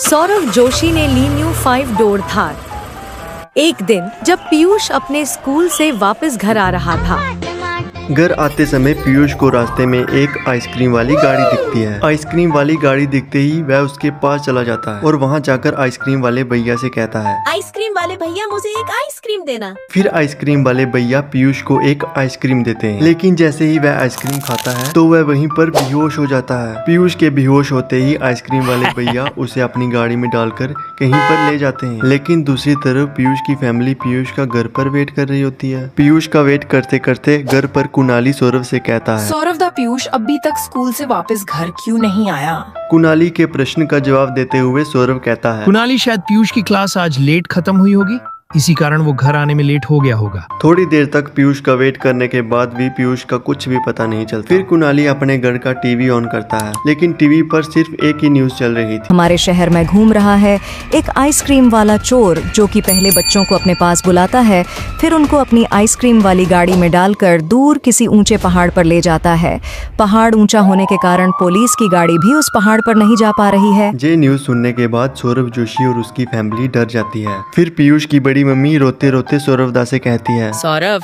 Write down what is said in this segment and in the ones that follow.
सौरव जोशी ने ली new 5 door Thar. एक दिन जब पीयूष अपने स्कूल से वापस घर आ रहा था, घर आते समय पीयूष को रास्ते में एक आइसक्रीम वाली गाड़ी दिखती है। आइसक्रीम वाली गाड़ी दिखते ही वह उसके पास चला जाता है और वहां जाकर आइसक्रीम वाले भैया से कहता है, आइसक्रीम वाले भैया मुझे एक आइसक्रीम देना। फिर आइसक्रीम वाले भैया पीयूष को एक आइसक्रीम देते हैं, लेकिन जैसे ही वह आइसक्रीम खाता है तो वह वहीं पर बेहोश हो जाता है। पीयूष के बेहोश होते ही आइसक्रीम वाले भैया उसे अपनी गाड़ी में डालकर कहीं पर ले जाते हैं, लेकिन दूसरी तरफ पीयूष की फैमिली पीयूष का घर पर वेट कर रही होती है। पीयूष का वेट करते करते घर पर कुणाली सौरव से कहता है, सौरव दा पीयूष अभी तक स्कूल से वापस घर क्यों नहीं आया? कुणाली के प्रश्न का जवाब देते हुए सौरव कहता है, कुणाली शायद पीयूष की क्लास आज लेट खत्म हुई होगी, इसी कारण वो घर आने में लेट हो गया होगा। थोड़ी देर तक पीयूष का वेट करने के बाद भी पीयूष का कुछ भी पता नहीं चलता। फिर कुणाली अपने घर का टीवी ऑन करता है, लेकिन टीवी पर सिर्फ एक ही न्यूज चल रही थी। हमारे शहर में घूम रहा है एक आइसक्रीम वाला चोर, जो कि पहले बच्चों को अपने पास बुलाता है, फिर उनको अपनी आइसक्रीम वाली गाड़ी में डालकर दूर किसी ऊंचे पहाड़ पर ले जाता है। पहाड़ ऊंचा होने के कारण पुलिस की गाड़ी भी उस पहाड़ पर नहीं जा पा रही है। ये न्यूज सुनने के बाद सौरव जोशी और उसकी फैमिली डर जाती है। फिर पीयूष की बड़ी मम्मी रोते रोते सौरव दा से कहती है, सौरव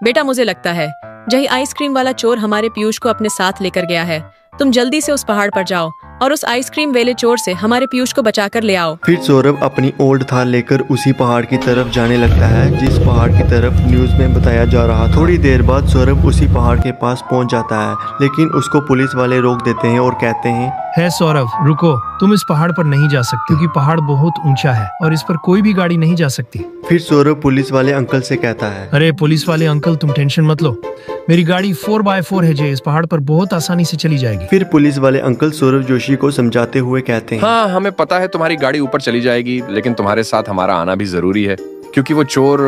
बेटा, मुझे लगता है यही आइसक्रीम वाला चोर हमारे पीयूष को अपने साथ लेकर गया है। तुम जल्दी से उस पहाड़ पर जाओ और उस आइसक्रीम वाले चोर से हमारे पीयूष को बचाकर ले आओ। फिर सौरव अपनी ओल्ड थार लेकर उसी पहाड़ की तरफ जाने लगता है जिस पहाड़ की तरफ न्यूज में बताया जा रहा था। थोड़ी देर बाद सौरव उसी पहाड़ के पास पहुंच जाता है, लेकिन उसको पुलिस वाले रोक देते हैं और कहते हैं, है सौरव, रुको, तुम इस पहाड़ पर नहीं जा सकते क्योंकि पहाड़ बहुत ऊंचा है और इस पर कोई भी गाड़ी नहीं जा सकती। फिर सौरव पुलिस वाले अंकल से कहता है, अरे पुलिस वाले अंकल, तुम टेंशन मत लो, मेरी गाड़ी 4x4 है, इस पहाड़ पर बहुत आसानी से चली जाएगी। फिर पुलिस वाले अंकल सौरव जोशी को समझाते हुए कहते हैं, हाँ, हमें पता है तुम्हारी गाड़ी ऊपर चली जाएगी, लेकिन तुम्हारे साथ हमारा आना भी जरूरी है क्योंकि वो चोर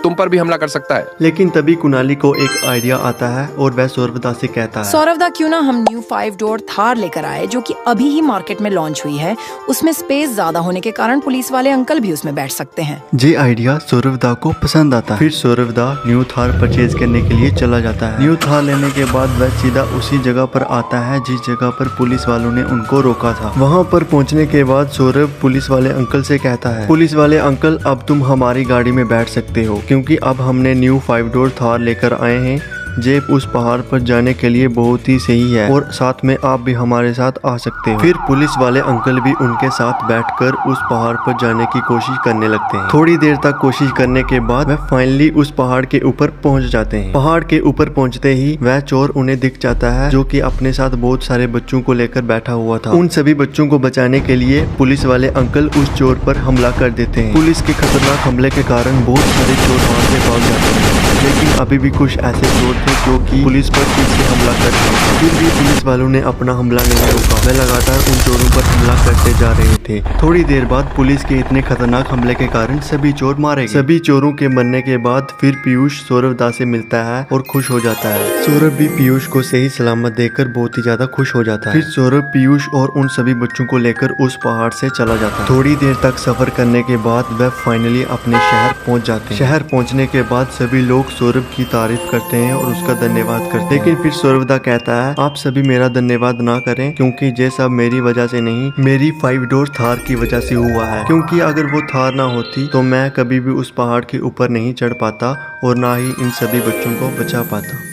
तुम पर भी हमला कर सकता है। लेकिन तभी कुणाली को एक आइडिया आता है और वह सौरव दा से कहता है, सौरव दा क्यों ना हम न्यू 5 डोर थार लेकर आए, जो कि अभी ही मार्केट में लॉन्च हुई है। उसमें स्पेस ज्यादा होने के कारण पुलिस वाले अंकल भी उसमें बैठ सकते हैं। ये आइडिया सौरव दा को पसंद आता है। फिर सौरव दा न्यू थार परचेज करने के लिए चला जाता है। न्यू थार लेने के बाद वह सीधा उसी जगह पर आता है जिस जगह पर पुलिस वालों ने उनको रोका था। वहाँ पर पहुँचने के बाद सौरव पुलिस वाले अंकल से कहता है, पुलिस वाले अंकल, अब तुम हमारी गाड़ी में बैठ सकते हो क्योंकि अब हमने न्यू 5 डोर थार लेकर आए हैं। जे उस पहाड़ पर जाने के लिए बहुत ही सही है और साथ में आप भी हमारे साथ आ सकते हो। फिर पुलिस वाले अंकल भी उनके साथ बैठकर उस पहाड़ पर जाने की कोशिश करने लगते हैं। थोड़ी देर तक कोशिश करने के बाद वह फाइनली उस पहाड़ के ऊपर पहुंच जाते हैं। पहाड़ के ऊपर पहुंचते ही वह चोर उन्हें दिख जाता है, जो कि अपने साथ बहुत सारे बच्चों को लेकर बैठा हुआ था। उन सभी बच्चों को बचाने के लिए पुलिस वाले अंकल उस चोर पर हमला कर देते हैं। पुलिस के खतरनाक हमले के कारण बहुत सारे चोर वहां से भाग जाते हैं, लेकिन अभी भी कुछ ऐसे चोर थे जो कि पुलिस पर फिर से हमला कर रहे थे। फिर भी पुलिस वालों ने अपना हमला नहीं रोका, वे लगातार उन चोरों पर हमला करते जा रहे थे। थोड़ी देर बाद पुलिस के इतने खतरनाक हमले के कारण सभी चोर मारे गए। सभी चोरों के मरने के बाद फिर पीयूष सौरव दा से मिलता है और खुश हो जाता है। सौरभ भी पीयूष को सही सलामत देखकर बहुत ही ज्यादा खुश हो जाता है। फिर सौरभ पीयूष और उन सभी बच्चों को लेकर उस पहाड़ से चला जाता है। थोड़ी देर तक सफर करने के बाद वह फाइनली अपने शहर पहुंच जाते हैं। शहर पहुंचने के बाद सभी लोग सौरभ की तारीफ करते हैं और उसका धन्यवाद करते हैं। लेकिन फिर सौरव दा कहता है, आप सभी मेरा धन्यवाद ना करें क्योंकि ये सब मेरी वजह से नहीं, मेरी 5 डोर थार की वजह से हुआ है। क्योंकि अगर वो थार ना होती तो मैं कभी भी उस पहाड़ के ऊपर नहीं चढ़ पाता और ना ही इन सभी बच्चों को बचा पाता।